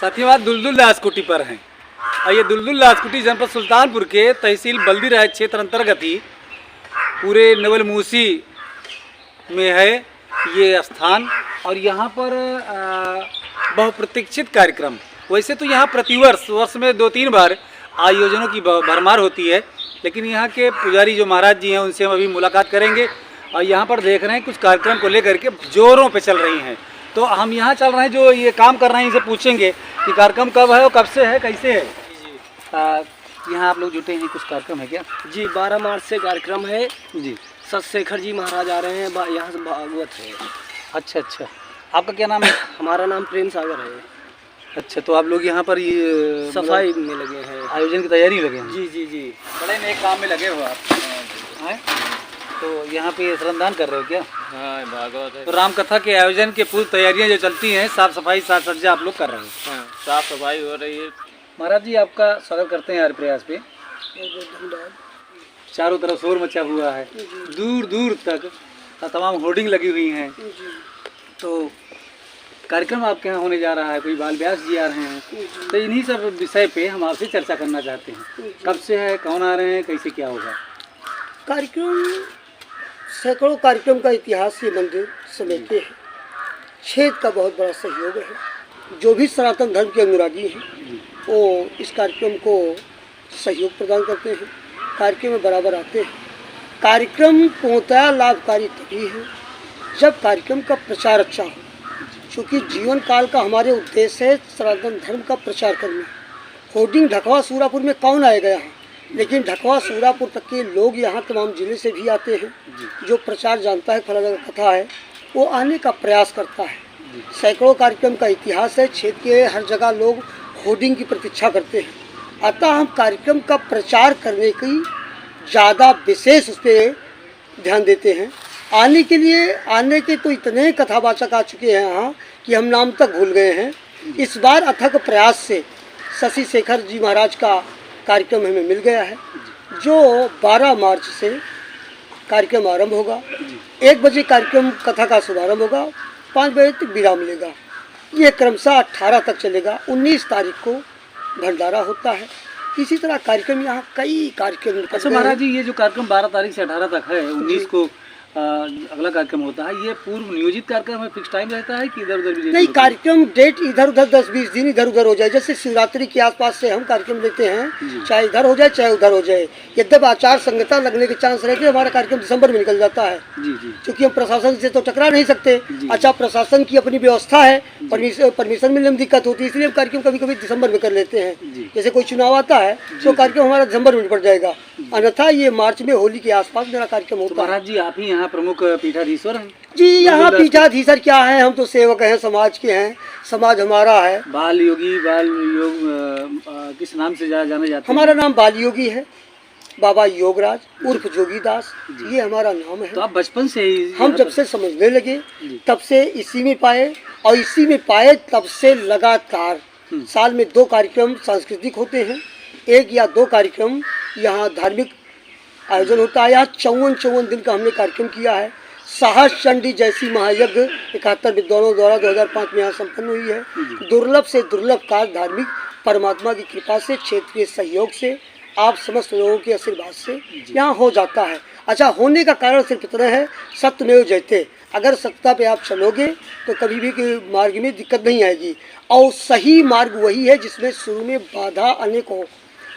साथियों, आज दुलदुल दास कुटी पर हैं और ये दुलदुल दास कुटी जनपद सुल्तानपुर के तहसील बल्दी राय क्षेत्र अंतर्गत ही पूरे नवलमूसी में है ये स्थान। और यहाँ पर बहुप्रतीक्षित कार्यक्रम, वैसे तो यहाँ प्रतिवर्ष वर्ष में 2-3 बार आयोजनों की भरमार होती है, लेकिन यहाँ के पुजारी जो महाराज जी हैं उनसे हम अभी मुलाकात करेंगे। और यहाँ पर देख रहे हैं कुछ कार्यक्रम को लेकर के जोरों पे चल रही हैं, तो हम यहाँ चल रहे हैं जो ये काम कर रहे हैं इनसे पूछेंगे कि कार्यक्रम कब है और कब से है, कैसे है। यहाँ आप लोग जुटे हैं, कुछ कार्यक्रम है क्या? जी 12 मार्च से कार्यक्रम है जी। सतशेखर जी महाराज आ रहे हैं, यहाँ से भागवत है। अच्छा अच्छा, आपका क्या नाम है? हमारा नाम प्रेम सागर है। अच्छा, तो आप लोग यहाँ पर ये सफाई में लगे हैं, आयोजन की तैयारी लगे हैं? जी जी जी, बड़े नेक काम में लगे हो आप हैं? तो यहाँ पे श्रमदान कर रहे हो क्या? हाँ भागवत है। तो राम कथा के आयोजन के पूरी तैयारियाँ जो चलती हैं, साफ सफाई साज सज्जा आप लोग कर रहे हो? हाँ, साफ सफाई हो रही है। महाराज जी आपका स्वागत करते हैं यार प्रयास पे। चारों तरफ शोर मचा हुआ है, दूर दूर तक तमाम होर्डिंग लगी हुई हैं। तो कार्यक्रम आपके यहाँ होने जा रहा है, कोई बाल व्यास जी आ रहे हैं, तो इन्हीं सब विषय पे हम आपसे चर्चा करना चाहते हैं। कब से है, कौन आ रहे हैं, कैसे क्या होगा? कार्यक्रम सैकड़ों कार्यक्रम का इतिहास ये मंदिर समेटे हैं। क्षेत्र का बहुत बड़ा सहयोग है। जो भी सनातन धर्म के अनुरागी हैं वो इस कार्यक्रम को सहयोग प्रदान करते हैं, कार्यक्रम में बराबर आते हैं। कार्यक्रम पूर्णतः लाभकारी तभी है जब कार्यक्रम का प्रचार अच्छा हो, क्योंकि जीवन काल का हमारे उद्देश्य है सनातन धर्म का प्रचार करना। होर्डिंग ढकवा सूरापुर में कौन आएगा यहाँ, लेकिन ढकवा सूरापुर तक के लोग यहाँ तमाम जिले से भी आते हैं। जो प्रचार जानता है फला जगह कथा है वो आने का प्रयास करता है। सैकड़ों कार्यक्रम का इतिहास है, क्षेत्र के हर जगह लोग होर्डिंग की प्रतीक्षा करते हैं। अतः हम कार्यक्रम का प्रचार करने की ज़्यादा विशेष उस पर ध्यान देते हैं। आने के तो इतने कथावाचक आ चुके हैं यहाँ कि हम नाम तक भूल गए हैं। इस बार अथक प्रयास से शशि शेखर जी महाराज का कार्यक्रम हमें मिल गया है, जो 12 मार्च से कार्यक्रम आरंभ होगा। 1 बजे कार्यक्रम कथा का शुभारंभ होगा, 5 बजे तक विराम लेगा। ये क्रमशः 18 तक चलेगा। 19 तारीख को भंडारा होता है। इसी तरह कार्यक्रम यहाँ कई कार्यक्रम। अच्छा महाराज जी, ये जो कार्यक्रम 12 तारीख से 18 तक है, 19 को अगला कार्यक्रम होता है, ये पूर्व नियोजित कार्यक्रम है, फिक्स टाइम रहता है कि इधर उधर भी? नहीं, कार्यक्रम डेट इधर उधर 10-20 दिन इधर उधर हो जाए। जैसे शिवरात्रि के आसपास से हम कार्यक्रम लेते हैं, चाहे इधर हो जाए चाहे उधर हो जाए। यद्यप आचार संहिता लगने के चांस रहते हैं, हमारा कार्यक्रम दिसंबर में निकल जाता है जी जी, क्योंकि हम प्रशासन से तो टकरा नहीं सकते। अच्छा, प्रशासन की अपनी व्यवस्था है, परमिशन मिलने में दिक्कत होती है, इसलिए हम कार्यक्रम कभी कभी दिसंबर में कर लेते हैं। जैसे कोई चुनाव आता है तो कार्यक्रम हमारा दिसंबर में निपट जाएगा, अन्यथा ये मार्च में होली के आसपास मेरा कार्यक्रम होता है। महाराज जी आप ही यहाँ प्रमुख पीठाधीश्वर हैं? जी, यहाँ पीठाधीश्वर क्या है, हम तो सेवक हैं, समाज के हैं, समाज हमारा है। बाल योगी, बाल योग किस नाम से जाने जाते हैं? हमारा नाम बाल योगी है, बाबा योगराज उर्फ जोगीदास, ये हमारा नाम है। तो आप बचपन से ही? हम जब से समझने लगे तब से इसी में पाए, और इसी में पाए तब से लगातार साल में 2 कार्यक्रम सांस्कृतिक होते हैं, 1 या 2 कार्यक्रम यहाँ धार्मिक आयोजन होता है। यहाँ 54 दिन का हमने कार्यक्रम किया है। सहस चंडी जैसी महायज्ञ 71 विद्वानों द्वारा 2005 में यहाँ संपन्न हुई है। दुर्लभ से दुर्लभ कार्य धार्मिक परमात्मा की कृपा से, क्षेत्रीय सहयोग से, आप समस्त लोगों के आशीर्वाद से यहाँ हो जाता है। अच्छा, होने का कारण सिर्फ इतना है, सत्यमेव जयते। अगर सत्ता पे आप चलोगे तो कभी भी मार्ग में दिक्कत नहीं आएगी, और सही मार्ग वही है जिसमें शुरू में बाधा अनेक हो।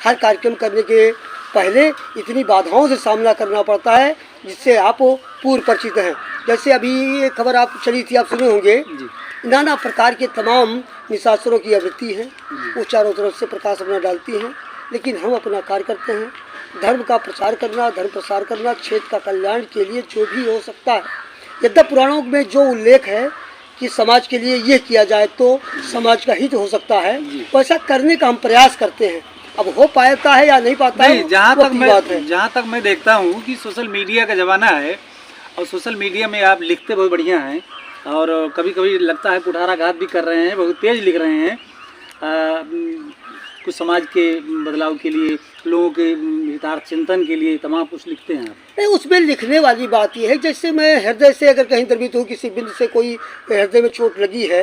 हर कार्यक्रम करने के पहले इतनी बाधाओं से सामना करना पड़ता है जिससे आप पूर्व परिचित हैं। जैसे अभी ये खबर आप चली थी, आप सुने होंगे, नाना प्रकार के तमाम निशाचरों की आवृत्ति है, वो चारों तरफ से प्रकाश अपना डालती हैं, लेकिन हम अपना कार्य करते हैं, धर्म का प्रचार करना, धर्म प्रसार करना, क्षेत्र का कल्याण के लिए जो भी हो सकता है। यद्यप पुराणों में जो उल्लेख है कि समाज के लिए ये किया जाए तो समाज का हित हो सकता है, वैसा करने का हम प्रयास करते हैं। अब हो पाता है या नहीं पाता है, जहाँ तक मैं देखता हूँ कि सोशल मीडिया का ज़माना है, और सोशल मीडिया में आप लिखते बहुत बढ़िया हैं, और कभी कभी लगता है कुठाराघात भी कर रहे हैं, बहुत तेज़ लिख रहे हैं। कुछ समाज के बदलाव के लिए, लोगों के हितार्थ चिंतन के लिए तमाम कुछ लिखते हैं आप? नहीं, उसमें लिखने वाली बात यह है, जैसे मैं हृदय से अगर कहीं द्रवित हूँ, किसी बिंदु से कोई हृदय में चोट लगी है,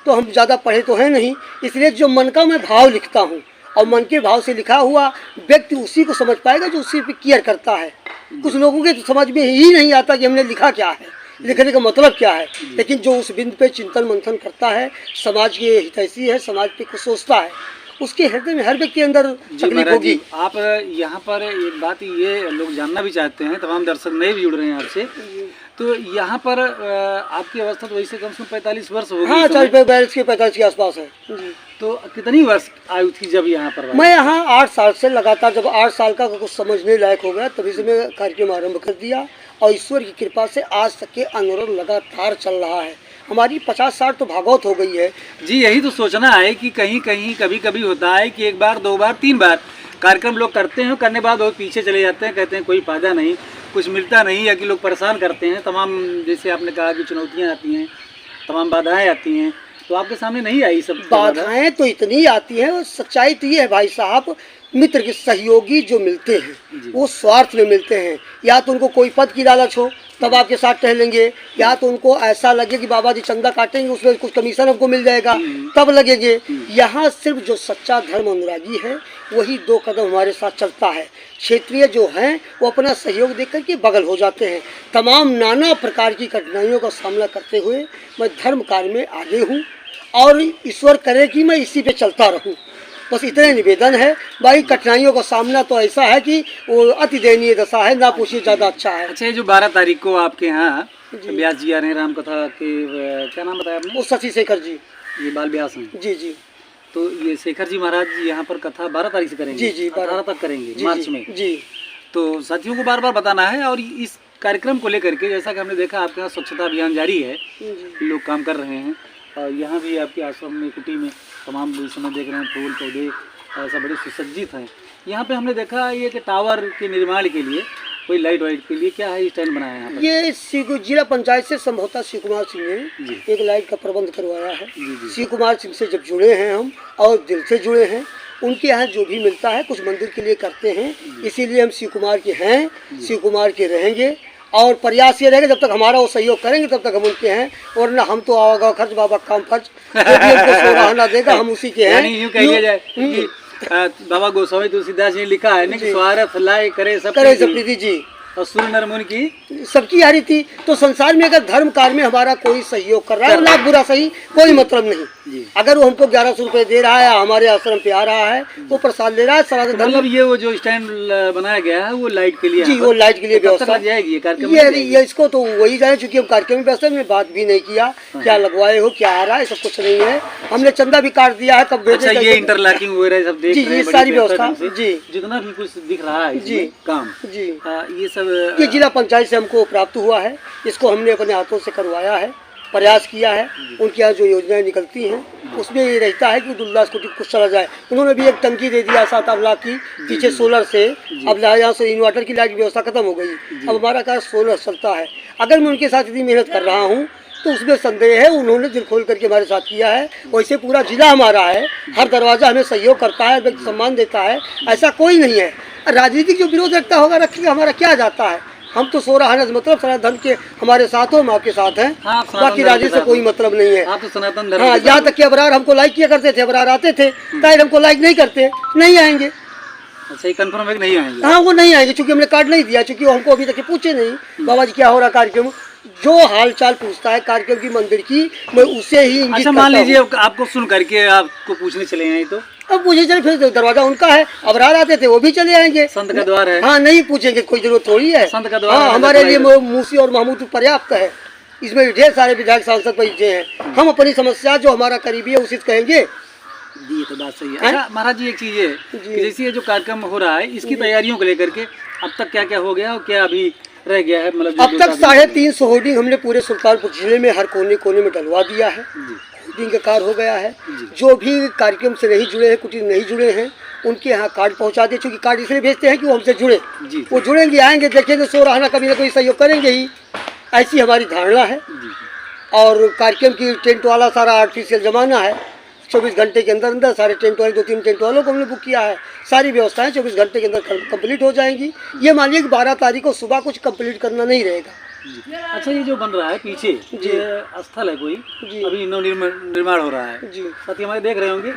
तो हम ज़्यादा पढ़े तो हैं नहीं, इसलिए जो मन का मैं भाव लिखता हूँ, और मन के भाव से लिखा हुआ व्यक्ति उसी को समझ पाएगा जो उसी पे केयर करता है। कुछ लोगों के तो समझ में ही नहीं आता कि हमने लिखा क्या है, लिखने का मतलब क्या है, लेकिन जो उस बिंदु पे चिंतन मंथन करता है, समाज के हितैषी है, समाज पे कुछ सोचता है, उसके हृदय में हर व्यक्ति के अंदर तकलीफ होगी। आप यहाँ पर एक बात ये लोग जानना भी चाहते हैं, तमाम दर्शक नए भी जुड़ रहे हैं आपसे, तो यहाँ पर आपकी अवस्था तो वैसे कम से कम 45 वर्ष हो गई। हाँ, 40 के 45 के आसपास है। तो कितनी वर्ष आयु थी जब यहाँ पर? मैं यहाँ 8 साल से लगातार, जब 8 साल का कुछ समझने लायक हो गया तभी से मैं कार्यक्रम आरंभ कर दिया, और ईश्वर की कृपा से आज तक के अनुरोध लगातार चल रहा है। हमारी 50-60 तो भागवत हो गई है जी। यही तो सोचना है कि कहीं कहीं कभी कभी होता है कि 1 बार 2 बार 3 बार कार्यक्रम लोग करते हैं, करने के बाद वो पीछे चले जाते हैं, कहते हैं कोई फायदा नहीं, कुछ मिलता नहीं, या कि लोग परेशान करते हैं, तमाम जैसे आपने कहा कि चुनौतियाँ आती हैं, तमाम बाधाएं आती हैं, तो आपके सामने नहीं आई सब बाधाएं तो इतनी आती हैं। और सच्चाई तो ये है भाई साहब, मित्र के सहयोगी जो मिलते हैं वो स्वार्थ में मिलते हैं। या तो उनको कोई पद की लालच हो तब आपके साथ टहलेंगे, या तो उनको ऐसा लगे कि बाबा जी चंदा काटेंगे, उसमें कुछ कमीशन हमको मिल जाएगा तब लगेंगे। यहाँ सिर्फ जो सच्चा धर्म अनुरागी है वही 2 कदम हमारे साथ चलता है। क्षेत्रीय जो हैं वो अपना सहयोग देकर के बगल हो जाते हैं। तमाम नाना प्रकार की कठिनाइयों का सामना करते हुए मैं धर्म कार्य में आगे हूँ, और ईश्वर करे कि मैं इसी पे चलता रहूँ। बस इतने निवेदन है। भाई कठिनाइयों का सामना तो ऐसा है कि वो अति दयनीय दशा है, ना पूछिए ज़्यादा अच्छा है। अच्छा, ये जो 12 तारीख को आपके यहाँ व्यास जी आ रहे हैं, राम कथा के, क्या नाम बताया आपने? वो शशि शेखर जी, ये बाल व्यास हैं। जी जी। तो ये शेखर जी महाराज जी यहाँ पर कथा 12 तारीख से करेंगे? जी जी, 18 तक करेंगे मार्च में जी। तो साथियों को बार बार बताना है। और इस कार्यक्रम को लेकर के जैसा कि हमने देखा आपके यहाँ स्वच्छता अभियान जारी है, लोग काम कर रहे हैं, और यहाँ भी आपके आश्रम में, कुटी में तमाम इस समय देख रहे हैं फूल पौधे ऐसा बड़े सुसज्जित हैं। यहाँ पे हमने देखा ये कि टावर के निर्माण के लिए कोई लाइट वाइट के लिए क्या है स्टैंड बनाया है यहाँ पर? ये जिला पंचायत से संभवतः शिव कुमार सिंह ने एक लाइट का प्रबंध करवाया है। शिव कुमार सिंह से जब जुड़े हैं हम, और दिल से जुड़े हैं, उनके यहाँ जो भी मिलता है कुछ मंदिर के लिए करते हैं, इसीलिए हम शिव कुमार के हैं, शिव कुमार के रहेंगे। और प्रयास ये रहेगा जब तक हमारा वो सहयोग करेंगे तब तक हम उनके हैं, वरना हम तो आवागा खर्च बाबा काम खर्च जो भी हमको सराहना देगा हम उसी के हैं। यूँ कहिए जाए कि बाबा गोस्वामी तुलसीदास जी लिखा है ना कि स्वार्थ लाए करे सब प्रीति जी, और सूर्य नर मुनि की सबकी हारी थी। तो संसार में अगर धर्म कार्य में हमारा कोई सहयोग कर रहा है, लाभ बुरा सही, कोई मतलब नहीं। अगर वो हमको 1100 रुपये दे रहा है, हमारे आश्रम पे आ रहा है, वो प्रसाद ले रहा है, सनातन धर्म। मतलब ये वो जो स्टैंड बनाया गया है वो लाइट के लिए? जी, वो लाइट के लिए व्यवस्था लग जाएगी कार्यक्रम। ये इसको तो वही जाने, चूंकि हम कार्यक्रम में व्यवस्था में बात भी नहीं किया क्या लगवाए हो, क्या आ रहा है, सब कुछ नहीं है। हमने चंदा भी काट दिया है, कब अच्छा ये इंटरलॉकिंग वगैरह सब देख रहे हैं, सारी व्यवस्था जी, जितना भी कुछ दिख रहा है जी काम जी, ये सब ये जिला पंचायत से हमको प्राप्त हुआ है। इसको हमने अपने हाथों से करवाया है, प्रयास किया है। उनके यहाँ जो योजनाएं निकलती हैं उसमें ये रहता है कि दुल्ला स्कूटी कुछ चला जाए। उन्होंने भी एक टंकी दे दिया 7-8 लाख की पीछे सोलर से। अब यहाँ से इन्वर्टर की लाइट की व्यवस्था खत्म हो गई, अब हमारा कार्य सोलर चलता है। अगर मैं उनके साथ इतनी मेहनत कर रहा हूँ तो उसमें संदेह है, उन्होंने दिल खोल करके हमारे साथ किया है। वैसे पूरा जिला हमारा है, हर दरवाजा हमें सहयोग करता है, व्यक्ति सम्मान देता है, ऐसा कोई नहीं है। राजनीतिक जो विरोध रखता होगा रखेगा, हमारा क्या जाता है। हम तो सो रहा है मतलब सनातन धर्म के हमारे साथ हो, हम आपके साथ हैं। बाकी राजनीति से कोई मतलब नहीं है। आप तो सनातन धर्म। हाँ, यहाँ तक कि अबरार हमको लाइक किया करते थे, अबरार आते थे, ताहिर हमको लाइक नहीं करते, नहीं आएंगे। अच्छा, ये कंफर्म है कि नहीं आएंगे? हाँ, वो नहीं आएंगे, चूंकि हमने कार्ड नहीं दिया, चूंकि वो हमको अभी तक पूछे नहीं बाबा जी क्या हो रहा कार्यक्रम। जो हाल चाल पूछता है कार्यक्रम की मंदिर की, मैं उसे ही इंगित अच्छा, मान लीजिए आपको सुन करके आपको पूछने चले आए तो अब पूछे चले, फिर दरवाजा उनका है, अबरार आते थे वो भी चले आएंगे। संत का द्वार है। हाँ, नहीं पूछेंगे, कोई जरूरत थोड़ी है। संत का द्वार। हाँ, हमारे लिए मूसी और महमूद पर्याप्त है। इसमें ढेर सारे विधायक सांसद पहुंचे हैं। हम अपनी समस्या जो हमारा करीबी है उसी कहेंगे। ये तो बात सही है। अच्छा महाराज जी, एक चीज है कि जैसे ये जो कार्यक्रम हो रहा है इसकी तैयारियों को लेकर के अब तक क्या क्या हो गया और क्या अभी रह गया है? मतलब अब तक 350 होर्डिंग हमने पूरे सुल्तानपुर जिले में हर कोने कोने में डलवा दिया है। होर्डिंग का कार्य हो गया है। जो भी कार्यक्रम से नहीं जुड़े हैं, कुटीर नहीं जुड़े हैं, उनके यहाँ कार्ड पहुँचा दिए। चूँकि कार्ड इसलिए भेजते हैं कि वो हमसे जुड़े, वो जुड़ेंगे, आएंगे, देखेंगे, सो रहा कभी ना कोई सहयोग करेंगे ही, ऐसी हमारी धारणा है। और कार्यक्रम की टेंट वाला सारा आर्टिफिशियल जमाना है, 24 घंटे के अंदर अंदर सारे टेंट वाले 2-3 टेंट वालों को हमने बुक किया है। सारी व्यवस्थाएं 24 घंटे के अंदर कंप्लीट हो जाएंगी। ये मानिए कि 12 तारीख को सुबह कुछ कंप्लीट करना नहीं रहेगा। अच्छा, ये जो बन रहा है पीछे, ये स्थल है कोई, अभी निर्माण हो रहा है जी। साथी हमारे देख रहे होंगे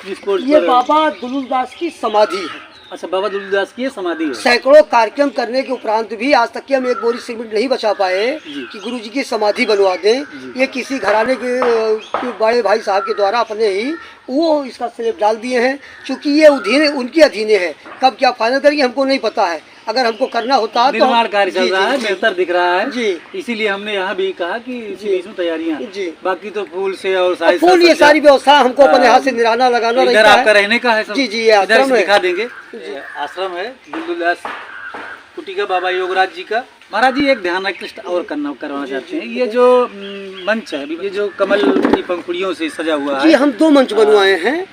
जिसको ये बाबा दुलुलदास की समाधि है। अच्छा, बाबा दुलुलदास की ये समाधि है। सैकड़ों कार्यक्रम करने के उपरांत भी आज तक कि हम एक बोरी सीमेंट नहीं बचा पाए कि गुरु जी की समाधि बनवा दें। ये किसी घराने के बड़े भाई साहब के द्वारा अपने ही वो इसका स्लैब डाल दिए हैं। चूँकि ये उनके अधीने है, कब क्या फाइनल करेंगे हमको नहीं पता है। अगर हमको करना होता तो निर्माण कार्य चल रहा है, बेहतर दिख रहा है जी। इसीलिए हमने यहाँ भी कहा कि इसी बीच में तैयारियां जी। बाकी तो फूल से और सारी फूल ये सारी व्यवस्था हमको अपने हाथ से निराना लगाना इधर रहता आपका है। रहने का है सब। जी जी, ये इधर आश्रम है। दिखा देंगे, आश्रम है दुलुलदास कुटिका बाबा योगराज जी का। महाराज जी, एक ध्यान आकृष्ट और करवाना चाहते हैं। ये जो मंच है, ये जो कमल की पंखुड़ियों से सजा हुआ जी, है, हम 2 मंच बनवाए हैं।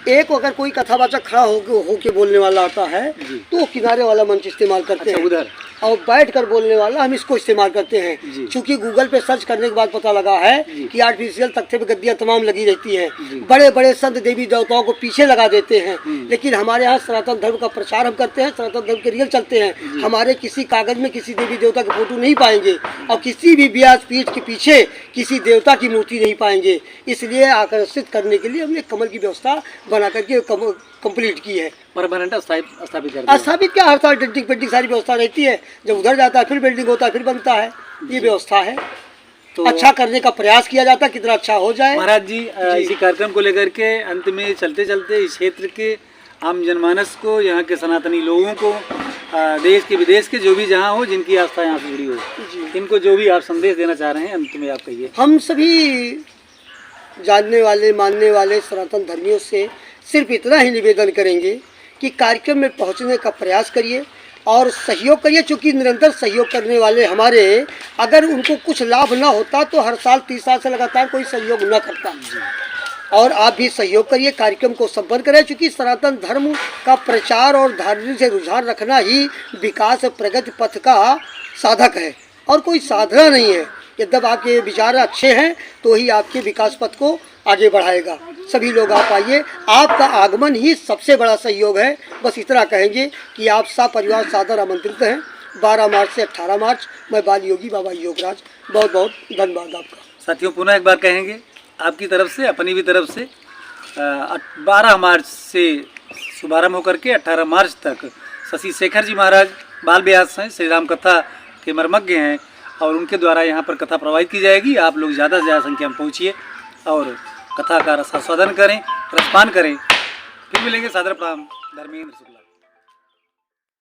एक अगर कोई कथावाचक खड़ा होके बोलने वाला आता है तो किनारे वाला मंच इस्तेमाल करते हैं उधर, और बैठकर बोलने वाला हम इसको इस्तेमाल करते हैं। क्योंकि गूगल पे सर्च करने के बाद पता लगा है कि आर्टिफिशियल तख्ते पे गद्दियां तमाम लगी रहती हैं। बड़े बड़े संत देवी देवताओं को पीछे लगा देते हैं। लेकिन हमारे यहाँ सनातन धर्म का प्रचार हम करते हैं, सनातन धर्म के रियल चलते हैं। हमारे किसी कागज में किसी देवी देवता की फोटो नहीं पाएंगे और किसी भी व्यास पीठ के पीछे किसी देवता की मूर्ति नहीं पाएंगे। इसलिए आकर्षित करने के लिए हमने कमल की व्यवस्था बना करके कंप्लीट की है। परमानेंट स्थापित कर स्थापित क्या, हर साल डेंटिंग पेंटिंग सारी व्यवस्था रहती है। जब उधर जाता है फिर बिल्डिंग होता है, फिर बनता है। ये व्यवस्था है। तो अच्छा करने का प्रयास किया जाता है, कितना अच्छा हो जाए। महाराज जी, इसी कार्यक्रम को लेकर के अंत में चलते चलते इस क्षेत्र के आम जनमानस को, यहाँ के सनातनी लोगों को, देश के विदेश के जो भी जहाँ हो, जिनकी आस्था यहाँ से जुड़ी हो, इनको जो भी आप संदेश देना चाह रहे हैं अंत में आप कहिए। हम सभी जानने वाले मानने वाले सनातन धर्मियों से सिर्फ इतना ही निवेदन करेंगे कि कार्यक्रम में पहुंचने का प्रयास करिए और सहयोग करिए। चूँकि निरंतर सहयोग करने वाले हमारे, अगर उनको कुछ लाभ ना होता तो हर साल 30 साल से लगातार कोई सहयोग न करता। और आप भी सहयोग करिए, कार्यक्रम को संपन्न करें। चूँकि सनातन धर्म का प्रचार और धार्मिक से रुझान रखना ही विकास प्रगति पथ का साधक है और कोई साधना नहीं है। यद्यप आपके विचार अच्छे हैं तो ही आपके विकास पथ को आगे बढ़ाएगा। सभी लोग आप आइए, आपका आगमन ही सबसे बड़ा सहयोग है। बस इतना कहेंगे कि आप सब परिवार सादर आमंत्रित हैं। 12 मार्च से 18 मार्च मैं बाल योगी बाबा योगराज, बहुत बहुत धन्यवाद आपका। साथियों, पुनः एक बार कहेंगे आपकी तरफ से, अपनी भी तरफ से 12 मार्च से शुभारम्भ होकर के 18 मार्च तक शशि शेखर जी महाराज बाल व्यास हैं, श्री राम कथा के मर्मज्ञ हैं और उनके द्वारा यहाँ पर कथा प्रवाहित की जाएगी। आप लोग ज़्यादा से ज़्यादा संख्या में पहुँचिए और कथा का रसास्वादन करें, रसपान करें। फिर मिलेंगे। सादर प्रणाम, धर्मेंद्र।